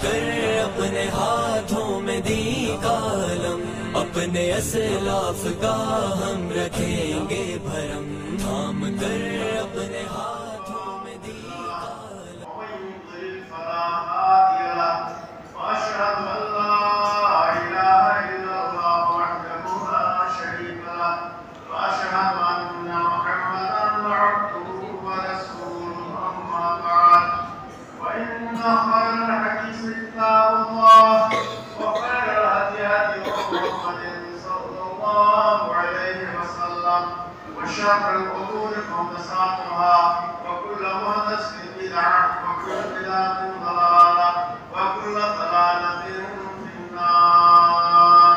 کر اپنے ہاتھوں میں دی کالم، اپنے اسلاف کا ہم رکھیں گے بھرم، تھام کر اپنے ہاتھوں میں دی کالم۔ ومن يضلل فلا هادي له، واشهد ان لا اله الا الله وحده لا شريك له، واشهد ان محمدا عبده ورسوله، اما بعد فان خير الحديث كتاب الله، وخير الهدي هدي محمد صلى الله عليه وسلم، وشر الامور محدثاتها، وكل محدثة بدعة، وكل بدعة ضلالة، وكل ضلالة في النار.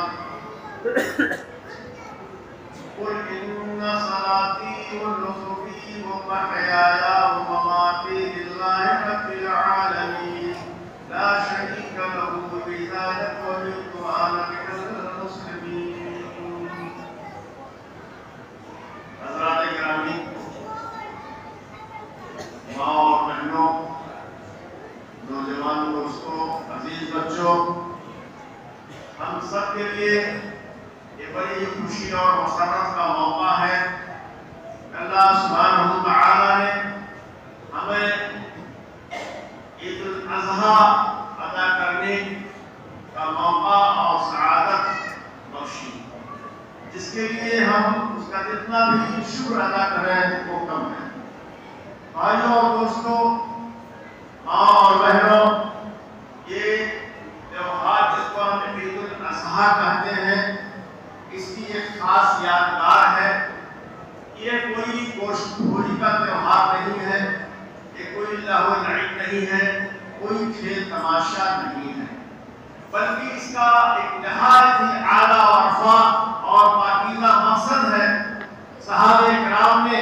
قل إن صلاتي ونسكي ومحياي ومماتي لله رب العالمين لا شريك له، بذلك أمرت وأنا من المسلمين. حضرات گرامی، ماں اور بہنوں، نوجوان دوستوں، عزیز بچوں، ہم سب کے لیے یہ بڑی خوشی اور مسرت کا موقع ہے۔ اللہ سبحانہ وتعالی نے ہمیں عید الاضحیٰ ادا کرنے کا موقع اور سعادت بخشی، جس کے لیے ہم اس کا جتنا بھی شکر ادا کریں وہ کم ہے۔ بھائیوں اور دوستوں، ماں اور بہنوں، یہ تہوار جس کو ہم عید الاضحیٰ کہتے ہیں، اس کی ایک خاص یادگار ہے۔ یہ کوئی گوشت خوری کا تہوار نہیں ہے، یہ کوئی لہو و لعب نہیں ہے، کوئی کھیل تماشا نہیں ہے، بلکہ اس کا ایک نہایت ہی اعلیٰ و رفیع اور پاکیزہ مقصد ہے۔ صحابہ کرام نے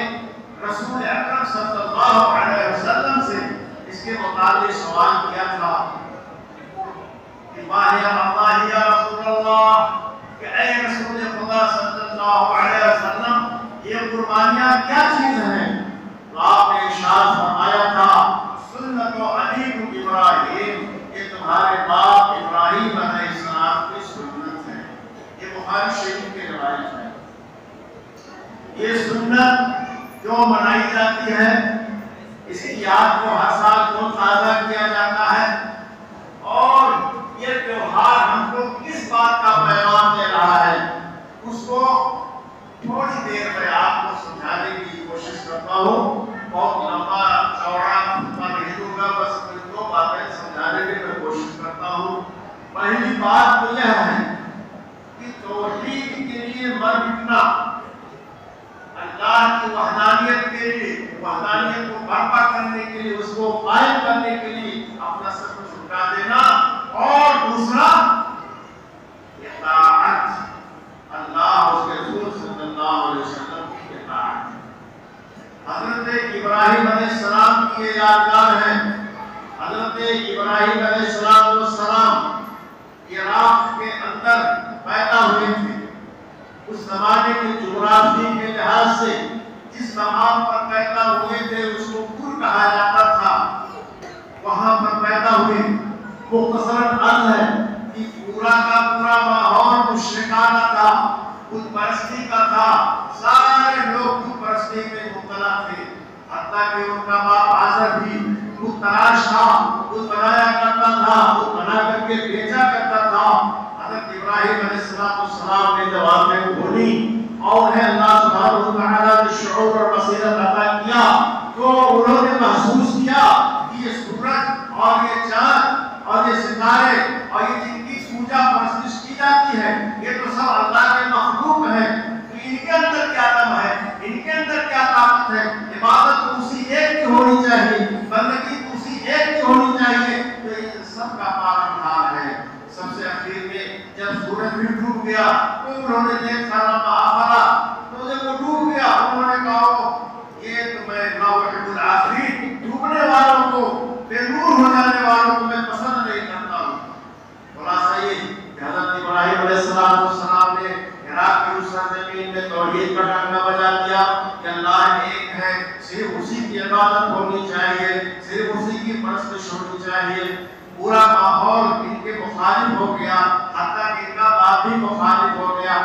رسول اکرم صلی اللہ علیہ وسلم سے اس کے متعلق سوال کیا تھا کہ ماہ اللہ یا رسول اللہ، کہ اے رسول خدا صلی اللہ علیہ وسلم، یہ قربانیاں کیا چیز ہیں؟ تو آپ نے ارشاد فرمایا تھا سنت ابیکم ابراہیم، یہ تمہارے باپ ابراہیم علیہ السلام کی سنت ہے۔ یہ بخاری شریف کی روایت ہے۔ یہ سنت جو منائی جاتی ہے، اس کی یاد کو ہر سال کیوں تازہ کیا جاتا ہے، اور یہ تہوار ہم کو کس بات کا پیغام دے رہا ہے، اس کو تھوڑی دیر میں آپ کو سمجھانے کی کوشش کرتا ہوں۔ بہت لمبا چوڑا خطبہ نہیں دوں گا، بس کچھ دو باتیں سمجھانے کی میں کوشش کرتا ہوں۔ پہلی بات تو یہ ہے کہ توحید کے لیے مر مٹنا، اللہ کی وحدانیت کے لیے، وحدانیت کو برپا کرنے کے لیے، اس کو قائم کرنے کے لیے اپنا سب کچھ جھکا دینا، اور دوسرا اطاعت، اللہ اور اس کے رسول صلی اللہ علیہ وسلم کی اطاعت۔ حضرت ابراہیم علیہ السلام کی یہ یادگار ہے۔ حضرت ابراہیم علیہ السلام عراق کے اندر پیدا ہوئے تھے۔ اس زمانے کے جغرافی کے لحاظ سے جس مقام پر پیدا ہوئے تھے اس کو پور کہا جاتا تھا، وہاں پر پیدا ہوئے۔ مختصراً عرض ہے کہ پورا کا پورا ماحول مشرکانہ تھا، بت پرستی کا تھا، سارے لوگ بت پرستی میں مبتلا تھے، حتیٰ کہ ان کا باپ آزر بھی بت تراش تھا، بت بنایا کرتا تھا، بت بنا کر کے بیچا کرتا تھا۔ حضرت ابراہیم علیہ السلام نے جب آنکھیں کھولی اور انہیں اللہ سبحانہ وتعالی نے شعور اور بصیرت عطا کیا، تو انہوں نے محسوس کیا کہ یہ سورج اور یہ چاند اور یہ ستارے اور یہ جن کی پوجا پرستش کی جاتی ہے، یہ تو سب اللہ کے مخلوق ہیں، تو ان کے اندر کیا دم ہے، ان کے اندر کیا طاقت ہے؟ عبادت تو اسی ایک کی ہونی چاہیے، بندگی تو اسی ایک کی ہونی چاہیے، تو ان سب کا پالنہار ہے۔ سب سے آخر میں جب سورج بھی ڈوب گیا تو انہوں نے دیکھا آخرا، تو جب وہ ڈوب گیا انہوں نے کہا یہ تو میں ناوحب الآخرین، ڈوبنے والوں کو، بے نور ہو جانے والوں کو میں پسند نہیں کرتا ہوں۔ خلاصہ یہ کہ حضرت ابراہیم علیہ السلام نے عراق کی اس سرزمین میں توحید کا ڈنکا بجا دیا کہ اللہ ایک ہے، صرف اسی کی عبادت ہونی چاہیے، صرف اسی کی پرستش ہونی چاہیے۔ پورا ہو گیا، حتیٰ کہ ان کا باپ بھی مخالف ہو گیا۔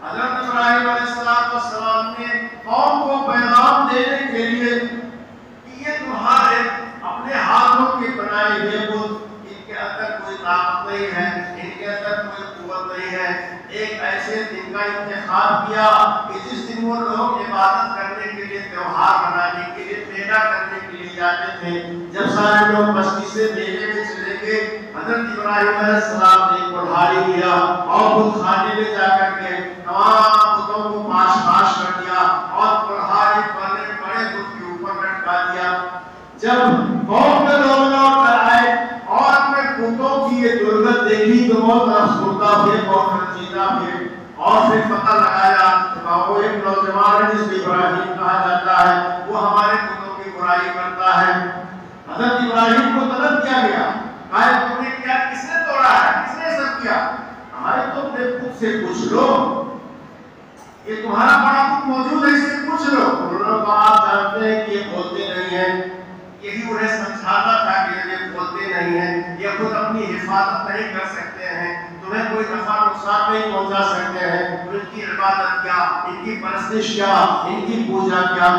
حضرت ابراہیم علیہ السلام نے قوم کو پیغام دینے کے لیے کہ یہ تمہارے اپنے ہاتھوں کے بنائے ہوئے بت، ان کے اندر کوئی طاقت نہیں ہے، ان کے اندر کوئی قوت نہیں ہے۔ ایک ایسے دن کا انتخاب کیا کہ جس دن وہ لوگ عبادت کرنے کے لیے، تہوار منانے کے لیے، میلہ کرنے کے لیے جاتے تھے۔ جب سارے لوگ مسجد سے میلے میں چلے گئے، حضرت ابراہیم علیہ السلام نے ایک کڑھائی لیا اور بت خانے میں جا کر کے تمام بتوں کو پاش کر دیا اور کڑھائی بڑے بڑے بت کے اوپر لٹکا دیا۔ جب قوم کے لوگ لوٹ کر آئے اور اپنے بتوں کی یہ ضرورت دیکھی تو بہت افسردہ ہوئے، بہت رنجیدہ ہوئے، اور پھر پتہ لگایا کہ وہ ایک نوجوان جس کو ابراہیم کہا جاتا ہے، وہ ہمارے بتوں کی برائی کرتا ہے۔ حضرت ابراہیم کو طلب کیا گیا، کہا تم نے کیا، کس نے توڑا ہے، کس نے سب کیا؟ ہمارے تو اپنے خود سے پوچھ لو، یہ تمہارا بڑا خود موجود ہے، اس سے پوچھ لو۔ انہوں نے کہا آپ جانتے ہیں کہ یہ بولتے نہیں ہیں۔ یہی انہیں سمجھانا تھا کہ یہ بولتے نہیں ہیں، یہ خود اپنی حفاظت نہیں کر سکتے ہیں، تمہیں کوئی نفع نقصان نہیں پہنچا سکتے ہیں، ان کی عبادت کیا، ان کی پرستش کیا، ان کی پوجا کیا،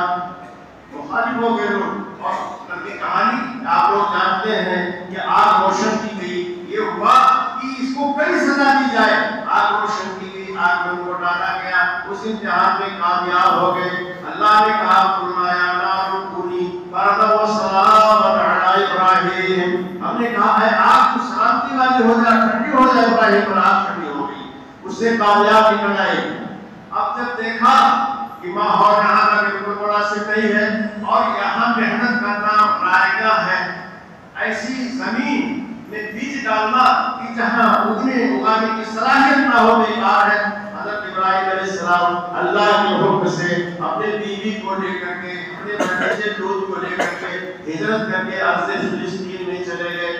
مخالف ہو گئے لوگ۔ اور کی کہانی آپ لوگ جانتے ہیں کہ آگ روشن کی گئی، یہ ہوا کہ اس کو کئی سزا دی جائے، آگ روشن کی گئی، آگ میں ان کو ڈالا گیا، اس امتحان میں کامیاب ہو گئے۔ اللہ نے کہا فرمایا نار کونی بردا و سلام علی ابراہیم، ہم نے کہا ہے آگ تو سلامتی والی ہو جائے، ٹھنڈی ہو جائے ابراہیم، پر آگ ٹھنڈی ہو گئی، اس سے کامیاب نکل آئے۔ اب جب دیکھا کہ ماحول یہاں کا بالکل مناسب نہیں ہے اور یہاں محنت کرنا رائگاں ہے، ایسی زمین میں بیج ڈالنا کہ جہاں اگانے کی صلاحیت نہ ہو، بیکار ہے۔ حضرت ابراہیم علیہ السلام اللہ کے حکم سے اپنے بیوی کو لے کر کے، اپنے بچے لوط کو لے کر کے ہجرت کر کے ارض فلسطین میں چلے گئے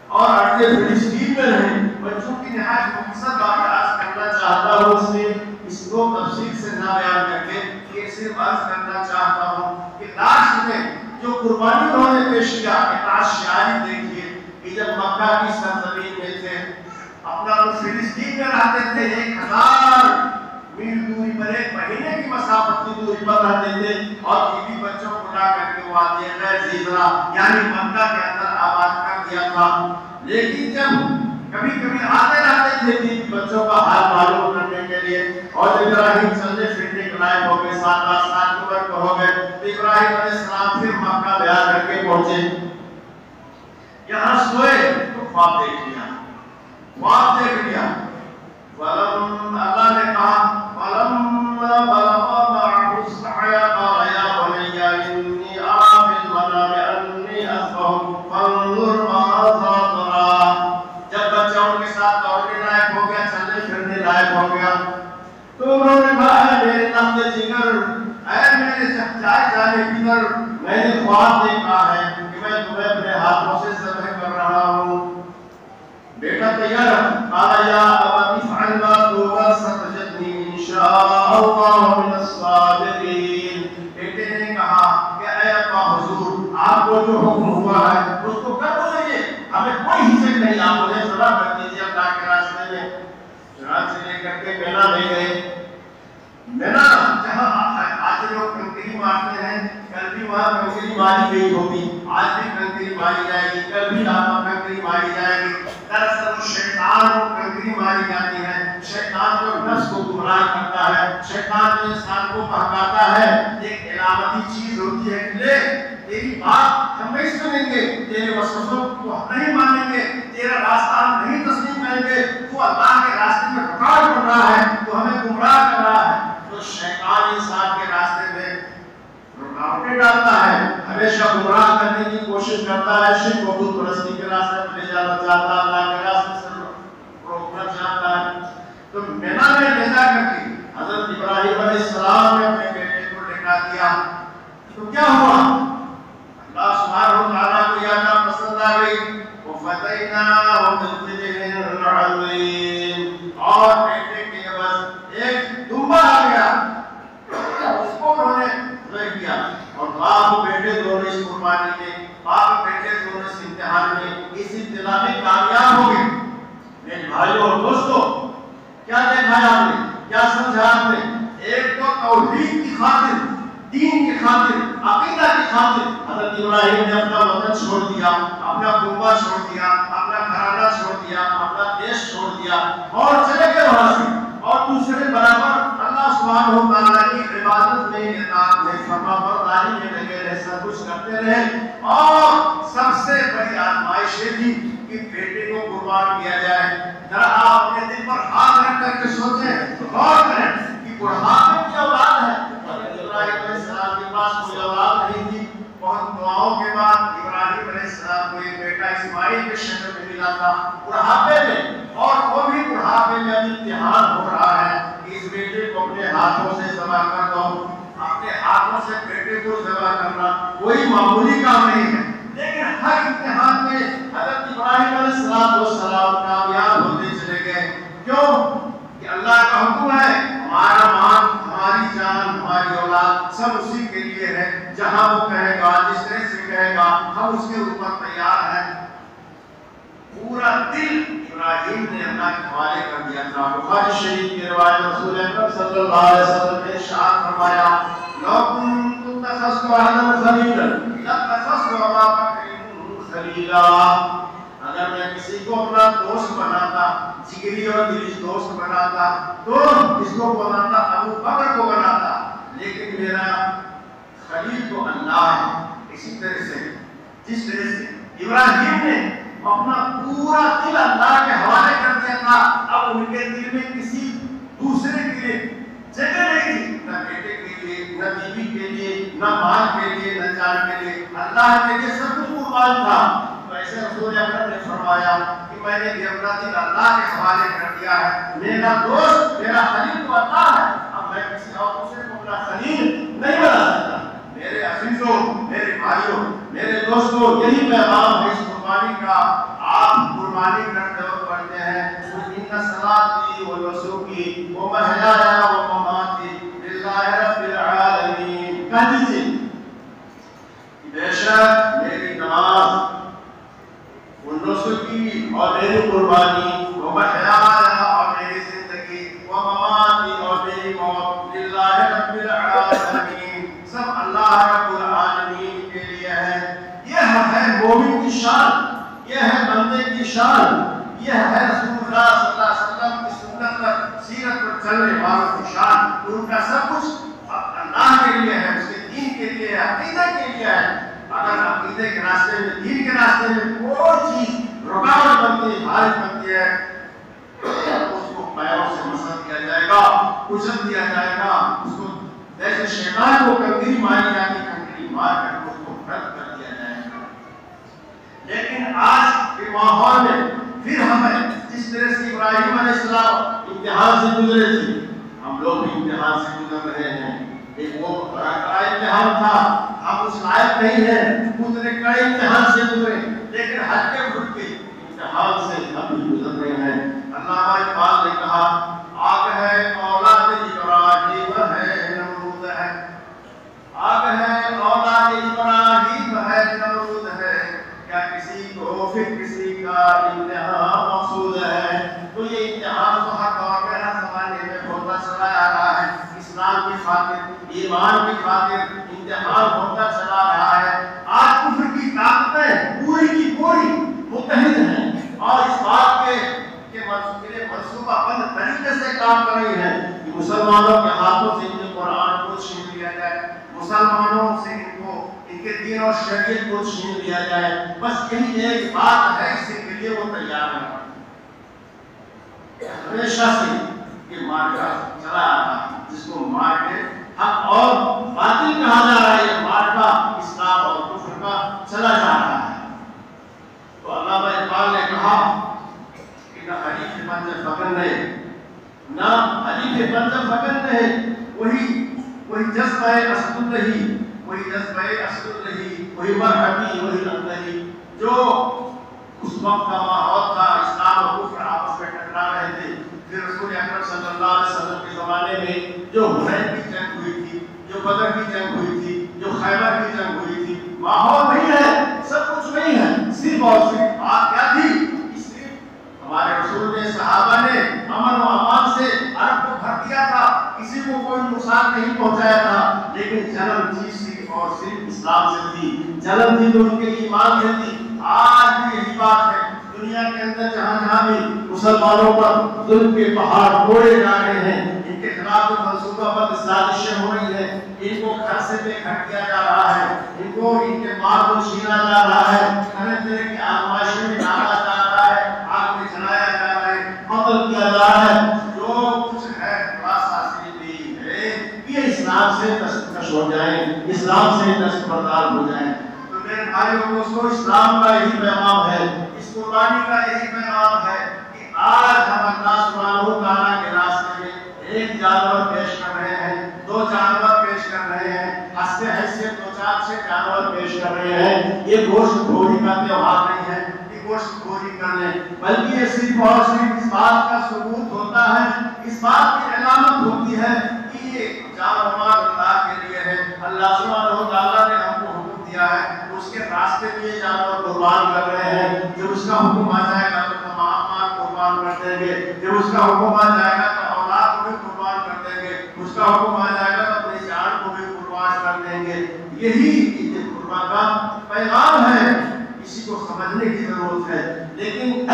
اور ارض فلسطین میں رہے۔ بچوں کی نہایت مختصر بات عرض کرنا چاہتا ہوں، اس میں اس کو تفصیل سے نہ بیان کر کے یہ صرف عرض کرنا چاہتا ہوں کہ لاسٹ میں جو قربانی انہوں نے پیش کیا، اطاعت شعاری دیکھیے کہ جب مکہ کی سرزمین میں تھے، اپنا وہ فلسطین میں رہتے تھے، 1000 میل دوری پر، 1 مہینے کی مسافت کی دوری پر رہتے تھے، اور بیوی بچوں کو لا کر کے وادی غیر زیزرا یعنی مکہ کے اندر آباد کر دیا تھا۔ لیکن جب کبھی کبھی آتے رہتے تھے بیوی بچوں کا حال معلوم کرنے کے لیے، اور ابراہیم چلنے پھرنے کے لائق ہو گئے، 7 سال کی عمر ہو گئے، تو ابراہیم علیہ السلام پھر مکہ بیان کر کے پہنچے۔ یہاں سوئے تو خواب دیکھ لیا، خواب دیکھ لیا۔ اللہ نے کہا فَلَمَّا بَلَغَ مَعَهُ السَّعْيَ قَالَ يَا بُنَيَّ إِنِّي أَرَىٰ فِي الْمَنَامِ أَنِّي أَذْبَحُكَ فَانظُرْ مَاذَا تَرَىٰ۔ جب بچہ ان کے ساتھ دوڑنے لائق ہو گیا، چلنے پھرنے لائق ہو گیا، تو انہوں نے کہا اے میرے لفظ جگر، اے میرے چائے جانے پیتر، میں نے خواب دیکھا ہے کہ میں تمہیں اپنے ہاتھوں سے ذبح کر رہا ہوں۔ بیٹا تیار؟ قال یا ابت افعل ما تؤمر ستجدنی انشاء اللہ من الصابرین۔ بیٹے نے کہا کہ اے ابا حضور، آپ کو جو حکم ہوا ہے اس کو کر بولیے، ہمیں کوئی ہچک نہیں، آپ مجھے ذبح کر دیجیے اللہ کے راستے میں۔ چنانچہ لے کر کے مینا لے گئے۔ مینا جہاں آج لوگ کنکری مارتے ہیں، کل بھی وہاں کنکری ماری گئی ہوگی، آج بھی کنکری ماری جائے گی، کل بھی وہاں کنکری ماری جائے گی۔ دراصل شیطان کو کنکری ماری جاتی ہے، شیطان جو نفس کو گمراہ کرتا ہے، شیطان جو انسان کو بہکاتا ہے، ایک علامتی چیز ہوتی ہے کہ لے تیری بات ہم نہیں سنیں گے، تیرے وسوسوں کو ہم نہیں مانیں گے، تیرا راستہ ہم نہیں تسلیم کریں گے، تو اللہ کے راستے میں رکاوٹ بن رہا ہے، تو ہمیں گمراہ کر رہا ہے۔ تو شیطان انسان کے راستے میں رکاوٹیں ڈالتا ہے، ہمیشہ گمراہ کرنے کی کوشش کرتا ہے، شرک و بت پرستی کے راستے میں لے جانا چاہتا ہے، اللہ کے راستے سے روکنا چاہتا ہے۔ تو مینا میں لے جا کر کے حضرت ابراہیم علیہ السلام نے اپنے بیٹے کو لٹا دیا۔ تو کیا ہوا؟ اللہ سبحانہ و تعالیٰ کو یہ بات پسند آ گئی، وَفَدَيْنَاهُ بِذِبْحٍ عَظِيمٍ، اور بیٹے کے بس ایک دمبا آ گیا، اس کو انہوں نے ذبح کیا، اور باپ بیٹے دونوں اس قربانی میں، باپ بیٹے دونوں اس امتحان میں، اس ابتلا میں کامیاب ہو گئے۔ میرے بھائیوں اور دوستوں، کیا دیکھا ہے آپ نے، کیا سمجھا آپ نے؟ ایک تو توحید کی خاطر، دین کی خاطر، عقیدہ کی خاطر حضرت ابراہیم نے اپنا وطن چھوڑ دیا، اپنا کنبہ چھوڑ دیا، اپنا گھرانہ چھوڑ دیا، اپنا دیش چھوڑ دیا اور چلے گئے وہاں سے، اور دوسرے برابر اللہ سبحانہ و تعالیٰ کی عبادت میں، اطاعت میں، فرما برداری میں لگے رہے، سب کچھ کرتے رہے۔ اور سب سے بڑی آزمائش یہ تھی کہ بیٹے کو قربان کیا جائے۔ ذرا آپ اپنے دل پر ہاتھ رکھ کر کے سوچیں، غور کریں کہ بڑھاپے کی اولاد ہے۔ ابراہیم علیہ السلام کے پاس کوئی اولاد نہیں تھی، بہت دعاؤں کے بعد ابراہیم علیہ السلام کو ایک بیٹا اسماعیل کے شکل میں ملا تھا بڑھاپے میں، اور وہ بھی بڑھاپے میں اب امتحان ہو رہا ہے کہ اس بیٹے کو اپنے ہاتھوں سے ذبح کر دو۔ اپنے ہاتھوں سے بیٹے کو ذبح کرنا کوئی معمولی کام نہیں ہے، لیکن ہر امتحان میں حضرت ابراہیم علیہ السلام کامیاب ہوتے چلے گئے۔ کیوں؟ کہ اللہ کا حکم ہے، ہمارا مال، ہماری جان، ہماری اولاد سب اسی کے لیے ہے، جہاں وہ کہے گا، جس طرح سے کہے گا، ہم اس کے اوپر تیار ہیں۔ پورا دل ابراہیم نے اللہ کے حوالے کر دیا تھا۔ بخاری شریف کی روایت رسول اکرم صلی اللہ علیہ وسلم نے ارشاد فرمایا، لو كنت اتخذت أحدا خليلا لاتخذت أبا بكر خليلا۔ اگر میں کسی کو اپنا دوست بناتا، جگری اور دلی دوست بناتا، تو اس کو بناتا ابو بکر کو بناتا، لیکن میرا خلیل تو اللہ ہے۔ اسی طرح سے جس طرح سے ابراہیم نے اپنا پورا دل اللہ کے حوالے کر دیا تھا، اب ان کے دل میں کسی دوسرے کے لیے جگہ نہیں تھی، نہ بیٹے کے لیے، نہ بیوی کے لیے، نہ مال کے لیے، نہ جان کے لیے، اللہ کے لیے سب کچھ قربان تھا۔ تو ایسے رسول اکرم نے فرمایا کہ میں نے بھی اپنا دل اللہ کے حوالے کر دیا ہے، میرا دوست، میرا خلیل تو اللہ ہے، اب میں کسی اور دوسرے کو اپنا خلیل نہیں بنا سکتا۔ میرے عزیزوں، میرے بھائیوں، میرے دوستوں، یہی پیغام ہے اس قربانی کا۔ آپ قربانی کرتے وقت پڑھتے ہیں ان صلاتی و نسکی و محیایا و مماتی للہ رب العالمین۔ کہہ دیجیے بے شک میری نماز و نسکی اور میری قربانی و محیایا اور میری زندگی و مماتی اور میری موت للہ رب العالمین، سب اللہ رب العالمین کے لیے ہے۔ یہ ہے مومن کی شان، یہ ہے بندے کی شان، یہ ہے رسول اللہ صلی اللہ علیہ وسلم کی سنت پر، سیرت پر چلنے والوں کی شان۔ ان کا سب کچھ اللہ کے لیے ہے، اس کے دین کے لیے ہے، عقیدہ کے لیے ہے۔ اگر عقیدے کے راستے میں، دین کے راستے میں کوئی چیز رکاوٹ بنتی ہے، حارث بنتی ہے، اس کو پیروں سے مسل دیا جائے گا، کچل دیا جائے گا، اس کو جیسے شیطان کو کنکری ماری جاتی، کنکری مار کر اس کو رد کر دیا جائے گا۔ لیکن آج کے ماحول میں پھر ہمیں جس طرح سے ابراہیم علیہ السلام امتحان سے گزرے تھے، ہم لوگ بھی امتحان سے گزر رہے ہیں۔ ایک وہ کڑا امتحان تھا، ہم اس لائق نہیں ہیں، اتنے کڑے امتحان سے گزرے، لیکن ہلکے پھلکے امتحان سے ہم بھی گزر رہے ہیں۔ علامہ اقبال نے کہا، آگ ہے اولاد ابراہیم ہے نمرود ہے، آگ ہے اولاد ابراہیم ہے نمرود ہے، کیا کسی کو پھر کسی کا امتحان مقصود ہے۔ تو یہ امتحان تو ہر دور میں، ہر زمانے میں ہوتا چلا آ رہا ہے۔ اسلام کی خاطر، ایمان کی خاطر امتحان ہوتا چلا رہا ہے۔ آج کفر کی طاقتیں پوری کی پوری متحد ہیں اور اس بات کے منصوبہ بند طریقے سے کام کر رہی ہیں کہ مسلمانوں کے ہاتھوں سے ان کے قرآن کو چھین لیا جائے، مسلمانوں سے ان کے دین اور شریعت کو چھین لیا جائے۔ بس یہی ایک بات ہے، اس کے لیے وہ تیار ہے۔ ہمیشہ سے یہ معرکہ چلا آ رہا ہے، جس کو مار کے حق اور باطل کہا جا رہا ہے۔ یہ معرکہ اسلام اور کفر کا چلا جا رہا ہے۔ تو علامہ اقبال نے کہا کہ نہ حریف پنجہ فکن رہے، نہ حریف پنجہ فکن رہے، وہی جذبہ اسد رہی، وہی جذبہ اسد رہی، وہی مرحبی، وہی اندری۔ جو اس وقت کا ماحول تھا، اسلام اور کفر آپس میں ٹکرا رہے تھے۔ پھر رسول اکرم صلی اللہ علیہ وسلم کے زمانے میں جو حنین کی جنگ ہوئی تھی، جو بدر کی جنگ ہوئی تھی، جو خیبر کی جنگ ہوئی تھی، ماحول نہیں ہے، سب کچھ نہیں ہے، صرف اور صرف بات کیا تھی؟ صرف ہمارے رسول نے صحابہ پہنچایا تھا، لیکن جنم تھی صرف اور صرف اسلام سے تھی، جنم تھی تو ان کے ایمان سے تھی۔ آج بھی یہی بات ہے، دنیا کے اندر جہاں جہاں بھی مسلمانوں پر ظلم کے پہاڑ توڑے جا رہے ہیں، ان کے خلاف منصوبہ بند سازشیں ہو رہی ہیں، ان کو گھر سے بے گھر کیا جا رہا ہے، ان کے مال کو چھینا جا رہا ہے، طرح طرح کی آزمائشوں میں ڈالا جا رہا ہے، آگ میں جلایا جا رہا ہے، قتل کیا جا رہا ہے، جو کچھ ہے تھوڑا سا صرف یہی ہے کہ اسلام سے دستکش ہو جائیں، اسلام سے دستبردار ہو جائیں۔ تو میرے بھائیوں دوستوں، اسلام کا یہی پیغام ہے، اس قربانی کا یہی پیغام ہے کہ آج ہم اللہ سبحانہ و تعالیٰ کے راستے میں ایک جانور پیش کر رہے ہیں، 2 جانور پیش کر رہے ہیں، ہنستے ہنستے 2-4 جانور پیش کر رہے ہیں۔ یہ گوشت خوری کا تہوار نہیں ہے کہ گوشت خوری کر لیں، بلکہ یہ صرف اور صرف اس بات کا ثبوت ہوتا ہے، اس بات کی علامت ہوتی ہے کہ یہ جانور اللہ کے لیے ہے۔ اللہ سبحانہ و تعالیٰ نے ہم کو حکم دیا ہے، اس کے راستے میں یہ جانور قربان کر رہے ہیں۔ جب اس کا حکم آ جائے گا تو تمام مال قربان کر دیں گے، جب اس کا حکم آ جائے گا تو اولاد کو بھی قربان کر دیں گے، اس کا حکم آ جائے گا تو اپنی جان کو بھی قربان کر دیں گے۔ یہی عید قربان کا پیغام ہے، اسی کو سمجھنے کی ضرورت ہے۔ لیکن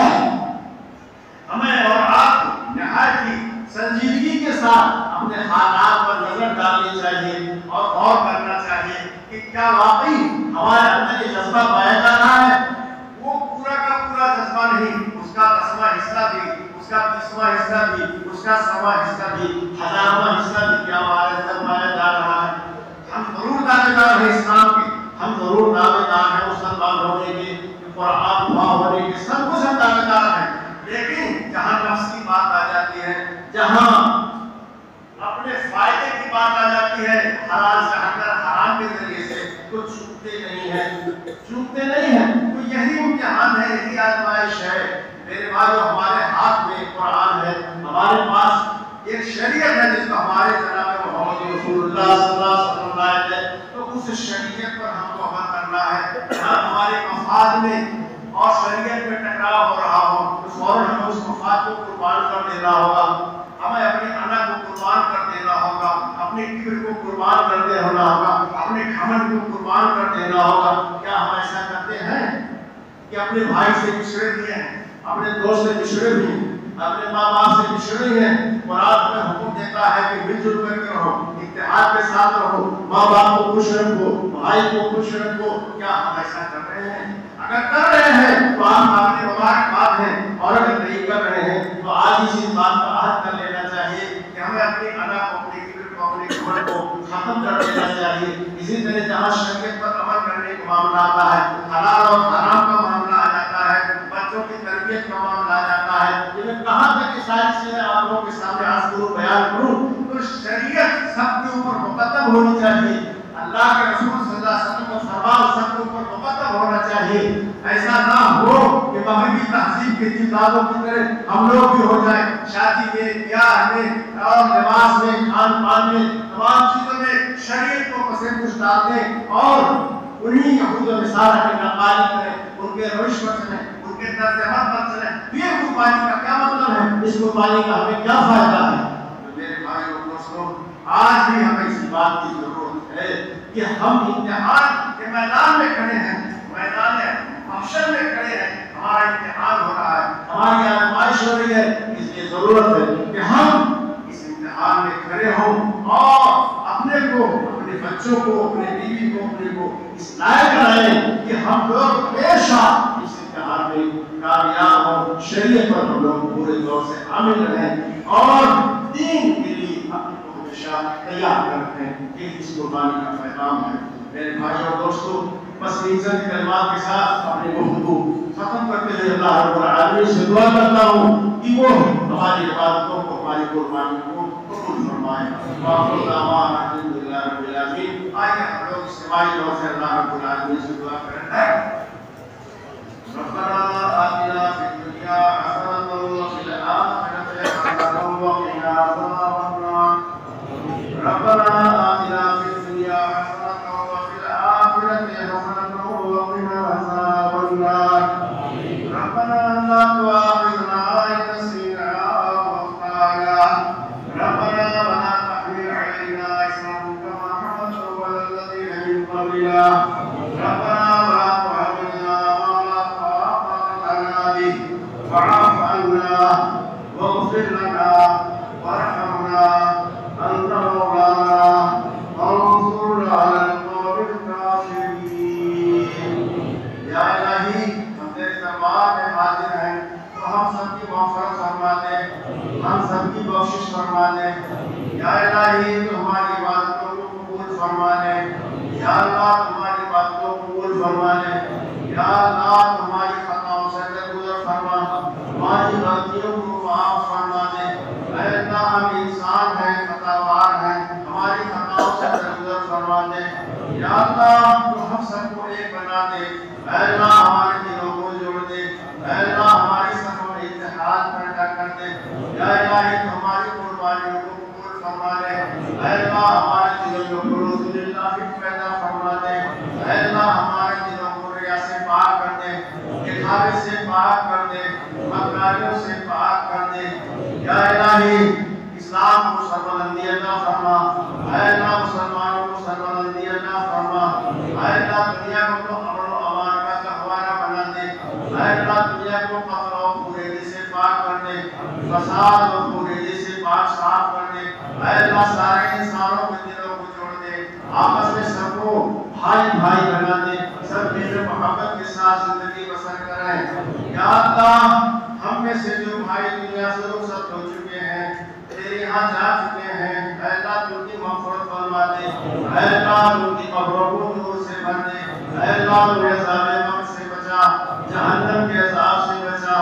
ہمیں اور آپ کو نہایت ہی سنجیدگی کے ساتھ اپنے حالات پر نظر ڈالنی چاہیے اور غور کرنا چاہیے کہ کیا واقعی ہمارے اندر یہ جذبہ پایا جا رہا ہے۔ وہ پورا کا پورا جذبہ نہیں، اس کا 10واں حصہ بھی، اس کا 20واں حصہ بھی، اس کا 100واں حصہ بھی، 1000واں حصہ بھی کیا ہمارے اندر پایا جا رہا ہے۔ ہم ضرور دعوے دار ہیں اسلام کے، ہم ضرور دعوے دار ہیں مسلمان ہونے کے، قرآن خواہ ہونے کے، سب کچھ ہم دعوے دار ہیں، لیکن جہاں نفس کی بات آ جاتی ہے، جہاں اپنے فائدے کی بات آ جاتی ہے، حلال سے ہٹ کر حرام کے ذریعے سے، تو چوکتے نہیں ہیں۔ تو یہی امتحان ہے، یہی آزمائش ہے۔ میرے بھائیو، ہمارے ہاتھ میں قرآن ہے، ہمارے پاس ایک شریعت ہے جس کو ہمارے جناب محمد رسول اللہ صلی اللہ علیہ وسلم لائے تھے، تو اس شریعت پر ہم کو عمل کرنا ہے۔ جہاں ہمارے مفاد میں اور شریعت میں ٹکراؤ ہو رہا ہو تو فوراً ہمیں اس مفاد کو قربان کر دینا ہوگا، ہمیں اپنی انا کو قربان کر دینا ہوگا، اپنے کبر کو قربان کر دینا ہوگا، اپنے گھمنڈ کو قربان کر دینا ہوگا۔ کیا ہم ایسا کرتے ہیں کہ اپنے بھائی سے بچھڑے ہوئے ہیں، اپنے دوست سے بچھڑے ہوئے ہیں، اپنے ماں باپ سے بچھڑے ہوئے ہیں؟ قرآن میں حکم دیتا ہے کہ مل جل کر کے رہو، اتحاد کے ساتھ رہو، ماں باپ کو خوش رکھو، بھائی کو خوش رکھو۔ کیا ہم ایسا کر رہے ہیں؟ اگر کر رہے ہیں تو آپ قابل مبارکباد ہیں، اور اگر نہیں کر رہے ہیں تو آج اسی بات کا عہد کر لینا چاہیے کہ ہمیں اپنی انا کو، اپنے کبر کو، اپنے گھمنڈ کو ختم کر دینا چاہیے۔ اسی طرح جہاں شریعت پر عمل کرنے کا معاملہ آتا ہے، حلال اور حرام کا معاملہ آ جاتا ہے، بچوں کی تربیت کا معاملہ آ جاتا ہے، یہ میں کہاں تک یہ ساری چیزیں آپ لوگوں کے سامنے عرض کروں، بیان کروں، تو شریعت سب کے اوپر مقدم ہونی چاہیے۔ اللہ کے رسول صلی اللہ علیہ وسلم کا فرمان سب کے اوپر مقدم ہونا چاہیے۔ ایسا نہ ہو کہ مغربی تہذیب کے تیزابوں کی طرح ہم لوگ بھی ہو جائیں، شادی میں، بیاہ میں اور لباس میں، کھان پان میں، تمام چیزوں میں شریعت کو پس پش ڈال دیں اور انہی یہود و نصارہ کی نقالی کریں، ان کے روش پر چلیں، ان کے طرز عمل پر چلیں۔ یہ قربانی کا کیا مطلب ہے؟ اس قربانی کا ہمیں کیا فائدہ ہے؟ تو میرے بھائی اور دوستوں، آج بھی ہمیں اس بات کی ضرورت ہے کہ ہم امتحان کے میدان میں کھڑے ہیں، میدان محشر میں کھڑے ہیں، ہمارا امتحان ہو رہا ہے، ہماری آزمائش ہو رہی ہے، اس لیے ضرورت ہے کہ ہم اس امتحان میں کھڑے ہوں اور اپنے کو، اپنے بچوں کو، اپنے بیوی کو، اپنے کو اس لائق بنائیں کہ ہم لوگ ہمیشہ اس امتحان میں کامیاب ہوں، شریعت پر ہم لوگ پورے طور سے عامل رہیں اور دین کے لیے اپنے کو ہمیشہ تیار رکھیں۔ یہ اس قربانی کا پیغام ہے۔ میرے بھائیوں اور دوستوں، بس ان چند کلمات کے ساتھ اپنے گفتگو ختم کرتے ہوئے اللہ رب العالمین سے دعا کرتا ہوں کہ وہ ہماری عبادتوں کو، ہماری قربانی کو قبول فرمائے۔ وآخر دعوانا الحمدللہ رب العالمین۔ آئیے ہم لوگ اجتماعی طور سے اللہ رب العالمین سے دعا کریں۔ ربنا آتنا فی الدنیا حسنۃ وفی الآخرۃ حسنۃ وقنا عذاب النار۔ ربنا آتنا فی الدنیا حسنۃ وفی الآخرۃ حسنۃ وقنا عذاب النار۔ ربنا لا تؤاخذنا إن نسينا أو أخطأنا۔ ربنا ولا تحمل علينا إصرا واعف عنا واغفر لنا وارحمنا أنت مولانا وانصرنا على القوم الكافرين. یا الہی ہم تیرے دربار میں حاضر ہیں تو ہم سب کی مغفرت فرما دے، ہم سب کی بخشش فرما دے. یا الہی تو ہماری عبادتوں کو قبول فرما لے. یا اللہ تمہاری باتوں کو قبول فرما لے. یا اللہ تمہاری خطاؤں سے درگزر فرما، ہماری غلطیوں کو معاف فرما دے. اے اللہ ہم انسان ہیں، خطاوار ہیں، ہماری خطاؤں سے درگزر فرما دے. یا اللہ تو ہم سب کو ایک بنا دے. اے اللہ ہمارے دلوں کو جوڑ دے. اے اللہ ہماری سبوں میں اتحاد پیدا کر دے. یا الہی تو ہماری قربانیوں کو قبول فرما لے. اے اللہ ہمارے دلوں میں خلوص للہ پیدا فرما دے. اے اللہ ہمارے دلوں کو ریا سے پاک کر دے، دکھاوے سے پاک کر دے، مکاریوں سے پاک کر دے. یا الہی اسلام کو سربلندی عطا فرما. اے اللہ مسلمانوں کو سربلندی عطا فرما. اے اللہ دنیا کو تو امن و امان کا گہوارہ بنا دے. اے اللہ دنیا کو قتل و فریب سے پاک کر دے، فساد و فریب سے پاک صاف کر دے. اے اللہ سارے انسانوں کے دلوں کو جوڑ دے، آپس میں سب کو بھائی بھائی بنا دے، سب میل محبت کے ساتھ زندگی بسر کریں. یا اللہ ہم میں سے جو بھائی دنیا سے رخصت ہو چکے ہیں، تیرے یہاں جا چکے ہیں، اے اللہ تو ان کی مغفرت فرما دے. اے اللہ ان کی قبروں کو نور سے بھر دے. اے اللہ انہیں عذاب قبر سے بچا، جہنم کے عذاب سے بچا.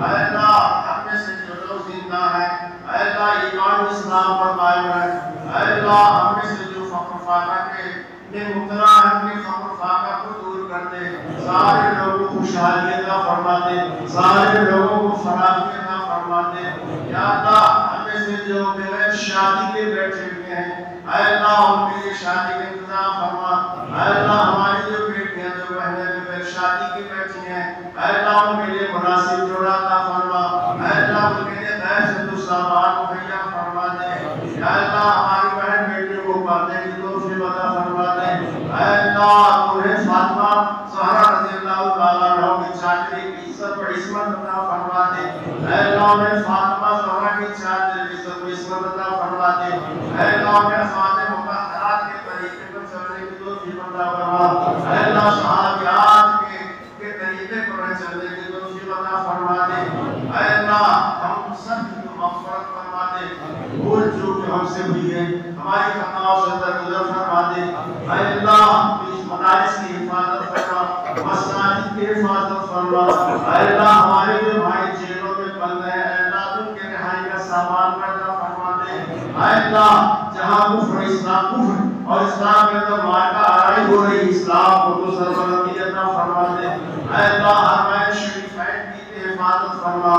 اے اللہ ہم میں سے جو لوگ زندہ ہیں، اے اللہ ایمان و اسلام پر قائم رکھ. اے اللہ ہم میں سے جو فقر فاقہ کے مبتلا ہے، اپنے فقر فاقہ کو دور کر دے. سارے لوگوں کو خوشحالی عطا فرما دے، سارے لوگوں کو فراخی عطا فرما دے. یا اللہ ہم میں سے جو بغیر شادی کے بیٹھے ہوئے ہیں، اے اللہ ان کے لیے شادی کا انتظام فرما. اے اللہ ہماری جو بیٹیاں جو بہنیں بغیر شادی کے بیٹھی ہیں، اے اللہ ان کے لیے مناسب جوڑا عطا فرما. اے اللہ ان کے لیے غیر سے دوسرا بار مہیا فرما دے. یا اللہ ہماری بہن بیٹیوں کو پردے کی توفیق عطا فرما دے. اے اللہ انہیں فاطمہ زہرا رضی اللہ تعالیٰ عنہ کی چادری کی عزت و عصمت عطا فرما دے. اے اللہ انہیں فاطمہ زہرا کی چادری کی عزت و عصمت عطا فرما دے. اے اللہ انہیں ازواج مطہرات کے طریقے پر چلنے کی توفیق عطا فرما. اے اللہ صحابیات کے طریقے پر چلنے کی توفیق عطا فرما دے. اے اللہ ہم سب کی مغفرت فرما دے. بھول چوک ہم سے ہوئی ہے، ہماری خطاؤں سے درگزر فرما دے. اے اللہ اس مدارس کی حفاظت فرما، مساجد کی حفاظت فرما. اے اللہ ہمارے جو بھائی جیلوں میں بند ہیں، اے اللہ ان کے رہائی کا سامان پیدا فرما دے. اے اللہ جہاں کفر اور اسلام کے اندر مارکہ آرائی ہو رہی، اسلام کو تو سربلندی عطا فرما دے. اے اللہ حرمین شریفین کی حفاظت فرما.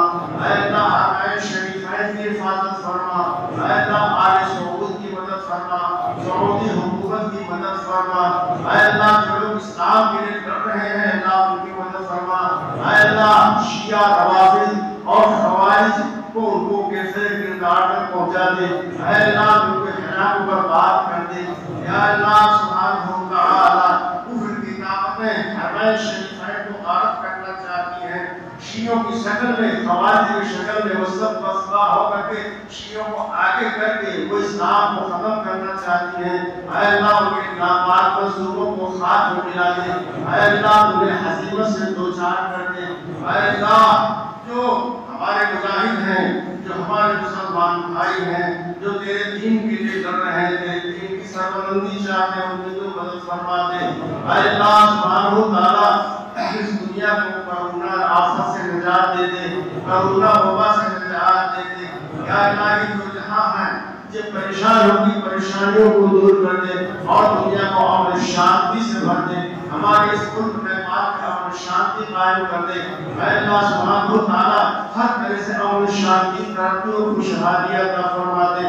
اے اللہ حرمین شریفین کی حفاظت فرما. اے اللہ آل سعود کی مدد فرما، سعودی حکومت کی مدد فرما. اے اللہ جو لوگ اسلام کے لیے لڑ رہے ہیں، اللہ ان کی مدد فرما. اے اللہ شیعہ روافض اور خوارج کو ان کو کیسے گردار تک پہنچا دے. اے اللہ ان کے خلاف برباد کر دے. یا اللہ سبحانہ وتعالی کفر کی طاقتیں حرمین شریفین کو غارت کرنا چاہتی ہیں، شیعوں کی شکل میں، خوارج کی شکل میں وسط وسطہ ہو کر کے شیعوں کو آگے کر کے وہ اسلام کو ختم کرنا چاہتی ہیں. اے اللہ ان کے ناپاک منصوبوں کو خاک میں ملا دے. اے اللہ انہیں ہزیمت سے دوچار کر دے. اے اللہ جو ہمارے مجاہد ہیں، جو ہمارے مسلمان بھائی ہیں، جو تیرے دین کے لیے لڑ رہے ہیں، تیرے دین کی سربلندی چاہتے ہیں، ان کی تو مدد فرما دے. اے اللہ سبحانہ وتعالی اس دنیا کو کرونا آفت سے نجات دے دے، کرونا وبا سے نجات دے دے. یا الہی جو جہاں ہیں جو پریشان ہوگی پریشانیوں کو دور کر دے اور دنیا کو امن شانتی سے بھر دے. ہمارے اس ملک میں پاک امن شانتی قائم کر دے. اے اللہ سبحانہ وتعالی ہر طرح سے امن شانتی ترقی اور خوشحالی عطا فرما دے.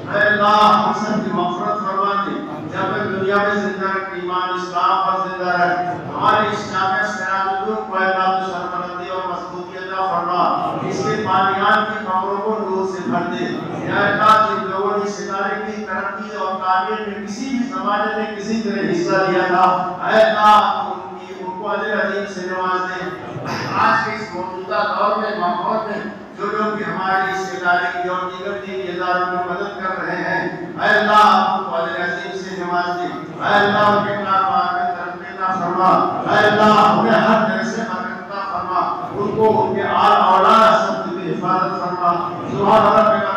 اے اللہ ہم سب کی مغفرت فرما دے. جب تک دنیا میں زندہ رکھ، ایمان اسلام پر زندہ رکھ. ہمارے اسلامی سراج الدین کو اے اللہ سربلندی اور مضبوطی عطا فرما. اس کے بانیان کی قبروں کو نور سے بھر دے. یا اللہ جن لوگوں نے ستارے کی ترقی اور تعمیر میں کسی بھی زمانے میں کسی طرح حصہ لیا تھا، اے اللہ ان کو اجر عظیم سے نواز دے. آج کے اس موجودہ دور میں ماحول میں جو لوگ بھی ہماری اس ادارے کی اور دیگر دینی اداروں میں مدد کر رہے ہیں، اے اللہ آپ کو فضل عظیم سے نواز دے، اے اللہ ان کے کاروبار میں ترقی عطا فرما، اے اللہ انہیں ہر طرح سے برکت عطا فرما، ان کو ان کے آل اولاد سب کی حفاظت فرما، سبحان ربک